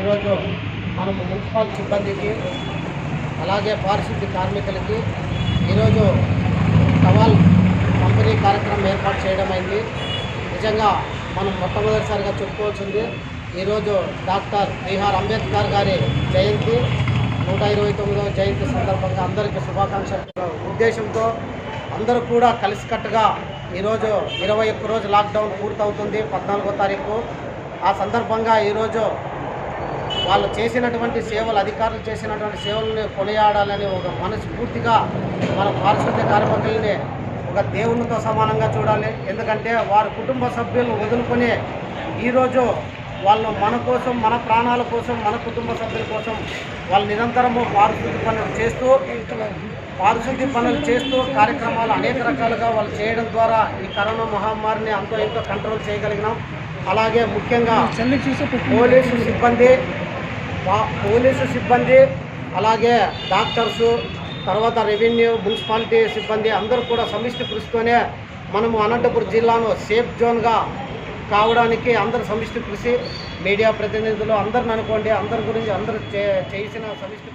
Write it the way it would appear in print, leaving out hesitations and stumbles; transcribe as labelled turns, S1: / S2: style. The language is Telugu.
S1: ఈరోజు మనము మున్సిపల్ సిబ్బందికి అలాగే పారిశుద్ధ్య కార్మికులకి ఈరోజు టవల్ పంపిణీ కార్యక్రమం ఏర్పాటు చేయడం అయింది. నిజంగా మనం మొట్టమొదటిసారిగా చెప్పుకోవాల్సింది ఈరోజు డాక్టర్ బిఆర్ అంబేద్కర్ గారి జయంతి 129వ జయంతి సందర్భంగా అందరికీ శుభాకాంక్షల ఉద్దేశంతో అందరూ కూడా కలిసికట్టుగా ఈరోజు 21 రోజు లాక్డౌన్ పూర్తవుతుంది 14వ తారీఖు. ఆ సందర్భంగా ఈరోజు వాళ్ళు చేసినటువంటి సేవలు, అధికారులు చేసినటువంటి సేవలను కొనియాడాలని ఒక మనస్ఫూర్తిగా మన పారిశుద్ధ్య కార్మికులని ఒక దేవునితో సమానంగా చూడాలి. ఎందుకంటే వారి కుటుంబ సభ్యులను వదులుకొని ఈరోజు వాళ్ళు మన కోసం, మన ప్రాణాల కోసం, మన కుటుంబ సభ్యుల కోసం వాళ్ళు నిరంతరము పారిశుద్ధ్య పనులు చేస్తూ కార్యక్రమాలు అనేక రకాలుగా వాళ్ళు చేయడం ద్వారా ఈ కరోనా మహమ్మారిని అంతో ఎంతో కంట్రోల్ చేయగలిగినాం. అలాగే ముఖ్యంగా పోలీసు సిబ్బంది అలాగే డాక్టర్సు, తర్వాత రెవెన్యూ, మున్సిపాలిటీ సిబ్బంది అందరూ కూడా సమిష్టి కృషితోనే మనము అనంతపురం జిల్లాను సేఫ్ జోన్గా కావడానికి అందరు సమిష్టి కృషి, మీడియా ప్రతినిధులు అందరిని అనుకోండి, అందరి గురించి అందరూ చేసిన సమిష్టి